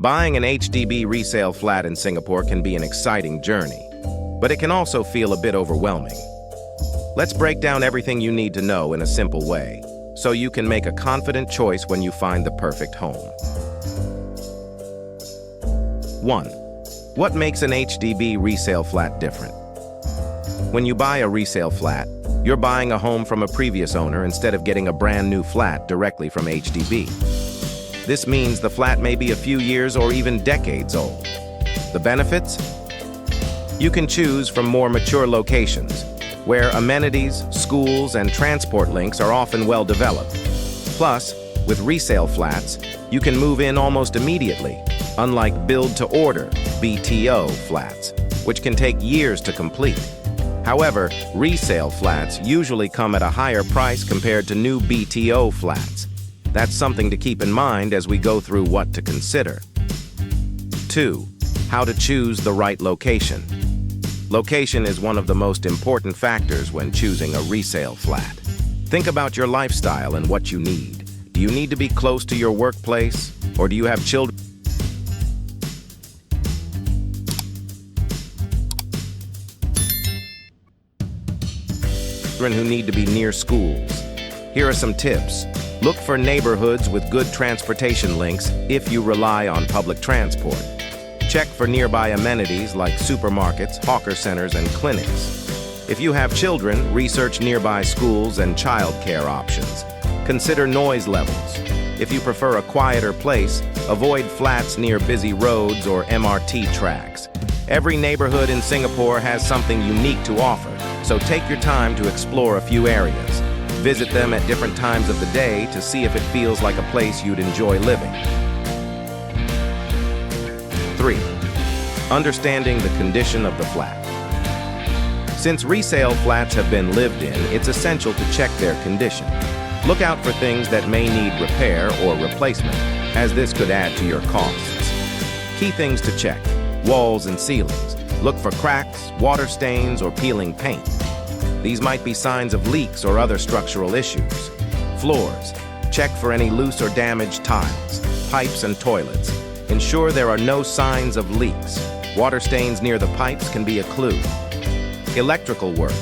Buying an HDB resale flat in Singapore can be an exciting journey, but it can also feel a bit overwhelming. Let's break down everything you need to know in a simple way, so you can make a confident choice when you find the perfect home. 1. What makes an HDB resale flat different? When you buy a resale flat, you're buying a home from a previous owner instead of getting a brand new flat directly from HDB. This means the flat may be a few years or even decades old. The benefits? You can choose from more mature locations, where amenities, schools, and transport links are often well developed. Plus, with resale flats, you can move in almost immediately, unlike build-to-order BTO flats, which can take years to complete. However, resale flats usually come at a higher price compared to new BTO flats. That's something to keep in mind as we go through what to consider. 2. How to choose the right location. Location is one of the most important factors when choosing a resale flat. Think about your lifestyle and what you need. Do you need to be close to your workplace, or do you have children who need to be near schools? Here are some tips. Look for neighborhoods with good transportation links if you rely on public transport. Check for nearby amenities like supermarkets, hawker centers, and clinics. If you have children, research nearby schools and childcare options. Consider noise levels. If you prefer a quieter place, avoid flats near busy roads or MRT tracks. Every neighborhood in Singapore has something unique to offer, so take your time to explore a few areas. Visit them at different times of the day to see if it feels like a place you'd enjoy living. 3. Understanding the condition of the flat. Since resale flats have been lived in, it's essential to check their condition. Look out for things that may need repair or replacement, as this could add to your costs. Key things to check: walls and ceilings. Look for cracks, water stains, or peeling paint. These might be signs of leaks or other structural issues. Floors. Check for any loose or damaged tiles, pipes, and toilets. Ensure there are no signs of leaks. Water stains near the pipes can be a clue. Electrical work.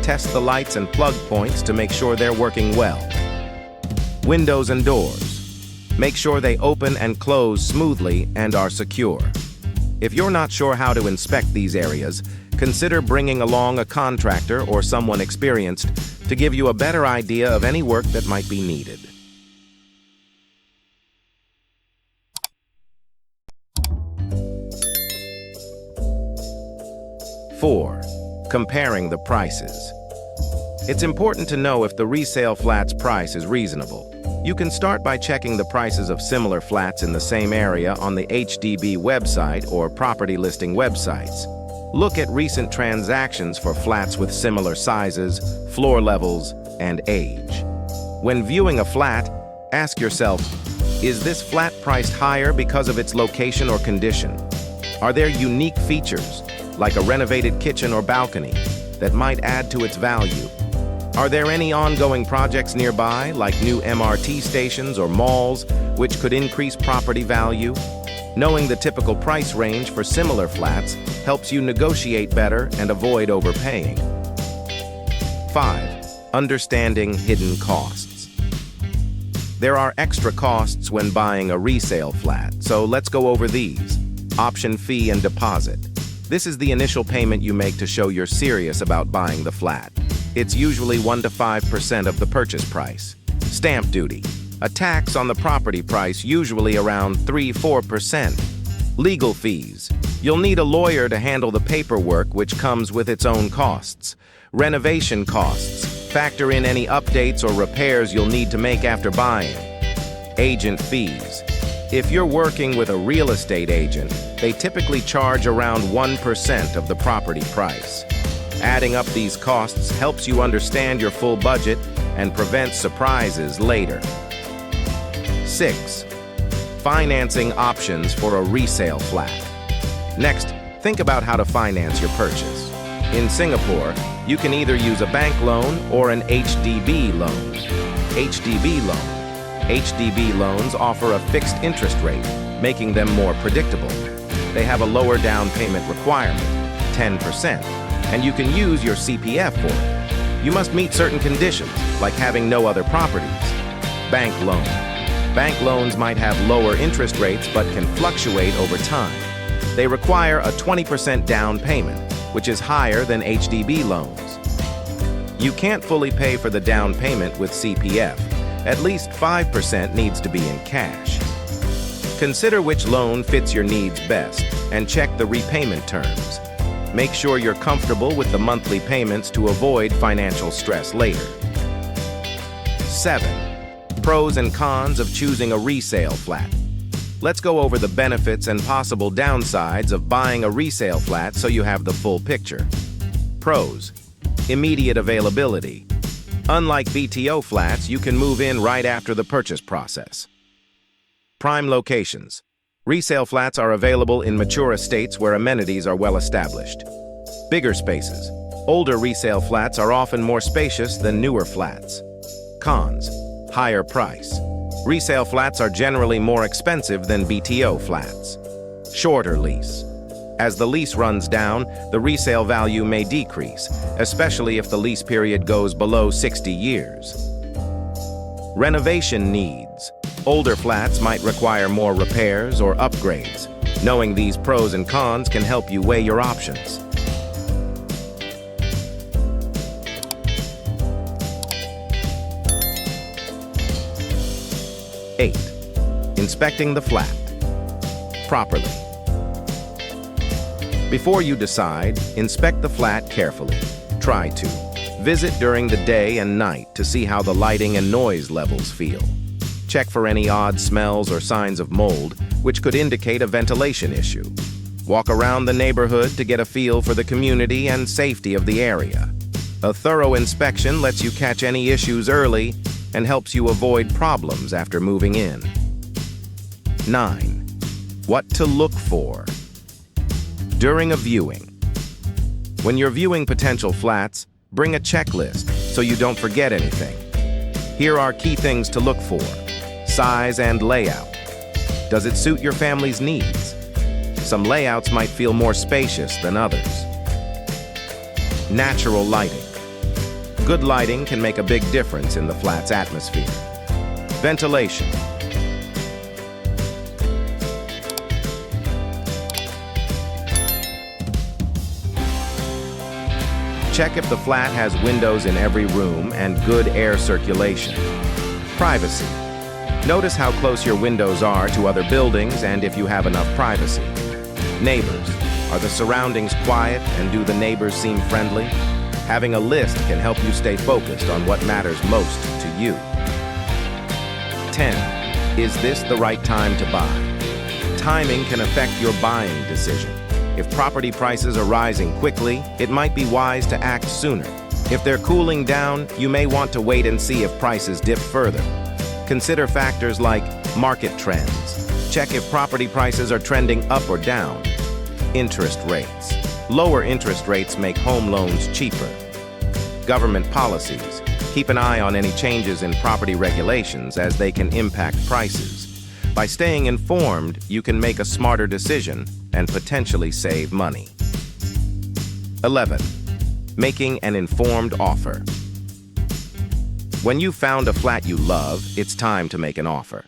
Test the lights and plug points to make sure they're working well. Windows and doors. Make sure they open and close smoothly and are secure. If you're not sure how to inspect these areas, consider bringing along a contractor or someone experienced to give you a better idea of any work that might be needed. 4. Comparing the prices. It's important to know if the resale flat's price is reasonable. You can start by checking the prices of similar flats in the same area on the HDB website or property listing websites. Look at recent transactions for flats with similar sizes, floor levels, and age. When viewing a flat, ask yourself, is this flat priced higher because of its location or condition? Are there unique features, like a renovated kitchen or balcony, that might add to its value? Are there any ongoing projects nearby, like new MRT stations or malls, which could increase property value? Knowing the typical price range for similar flats helps you negotiate better and avoid overpaying. 5. Understanding hidden costs. There are extra costs when buying a resale flat, so let's go over these. Option fee and deposit. This is the initial payment you make to show you're serious about buying the flat. It's usually 1 to 5% of the purchase price. Stamp duty. A tax on the property price, usually around 3–4%. Legal fees. You'll need a lawyer to handle the paperwork, which comes with its own costs. Renovation costs. Factor in any updates or repairs you'll need to make after buying. Agent fees. If you're working with a real estate agent, they typically charge around 1% of the property price. Adding up these costs helps you understand your full budget and prevents surprises later. 6. Financing options for a resale flat. Next, think about how to finance your purchase. In Singapore, you can either use a bank loan or an HDB loan. HDB loan. HDB loans offer a fixed interest rate, making them more predictable. They have a lower down payment requirement, 10%, and you can use your CPF for it. You must meet certain conditions, like having no other properties. Bank loan. Bank loans might have lower interest rates but can fluctuate over time. They require a 20% down payment, which is higher than HDB loans. You can't fully pay for the down payment with CPF. At least 5% needs to be in cash. Consider which loan fits your needs best and check the repayment terms. Make sure you're comfortable with the monthly payments to avoid financial stress later. 7. Pros and cons of choosing a resale flat. Let's go over the benefits and possible downsides of buying a resale flat so you have the full picture. Pros: immediate availability. Unlike BTO flats, you can move in right after the purchase process. Prime locations. Resale flats are available in mature estates where amenities are well established. Bigger spaces. Older resale flats are often more spacious than newer flats. Cons: higher price. Resale flats are generally more expensive than BTO flats. Shorter lease. As the lease runs down, the resale value may decrease, especially if the lease period goes below 60 years. Renovation needs. Older flats might require more repairs or upgrades. Knowing these pros and cons can help you weigh your options. 8. Inspecting the flat properly. Before you decide, inspect the flat carefully. Try to. Visit during the day and night to see how the lighting and noise levels feel. Check for any odd smells or signs of mold, which could indicate a ventilation issue. Walk around the neighborhood to get a feel for the community and safety of the area. A thorough inspection lets you catch any issues early and helps you avoid problems after moving in. 9. What to look for. During a viewing. When you're viewing potential flats, bring a checklist so you don't forget anything. Here are key things to look for. Size and layout. Does it suit your family's needs? Some layouts might feel more spacious than others. Natural lighting. Good lighting can make a big difference in the flat's atmosphere. Ventilation. Check if the flat has windows in every room and good air circulation. Privacy. Notice how close your windows are to other buildings and if you have enough privacy. Neighbors. Are the surroundings quiet and do the neighbors seem friendly? Having a list can help you stay focused on what matters most to you. 10. Is this the right time to buy? Timing can affect your buying decision. If property prices are rising quickly, it might be wise to act sooner. If they're cooling down, you may want to wait and see if prices dip further. Consider factors like market trends. Check if property prices are trending up or down. Interest rates. Lower interest rates make home loans cheaper. Government policies. Keep an eye on any changes in property regulations as they can impact prices. By staying informed, you can make a smarter decision and potentially save money. 11. Making an informed offer. When you've found a flat you love, it's time to make an offer.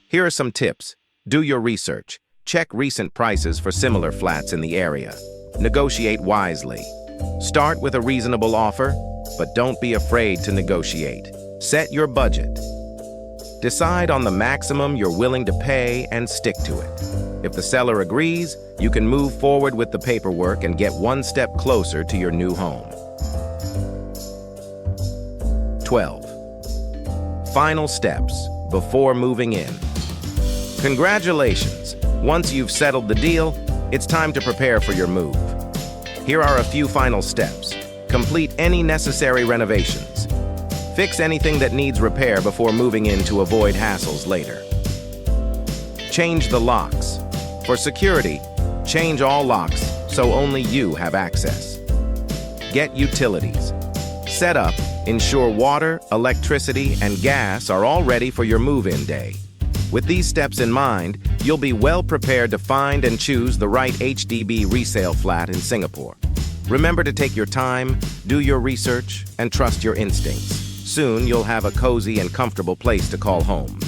Here are some tips. Do your research. Check recent prices for similar flats in the area. Negotiate wisely. Start with a reasonable offer, but don't be afraid to negotiate. Set your budget. Decide on the maximum you're willing to pay and stick to it. If the seller agrees, you can move forward with the paperwork and get one step closer to your new home. 12. Final steps before moving in. Congratulations! Once you've settled the deal, it's time to prepare for your move. Here are a few final steps. Complete any necessary renovations. Fix anything that needs repair before moving in to avoid hassles later. Change the locks. For security, change all locks so only you have access. Get utilities. Set up, ensure water, electricity, and gas are all ready for your move-in day. With these steps in mind, you'll be well prepared to find and choose the right HDB resale flat in Singapore. Remember to take your time, do your research, and trust your instincts. Soon, you'll have a cozy and comfortable place to call home.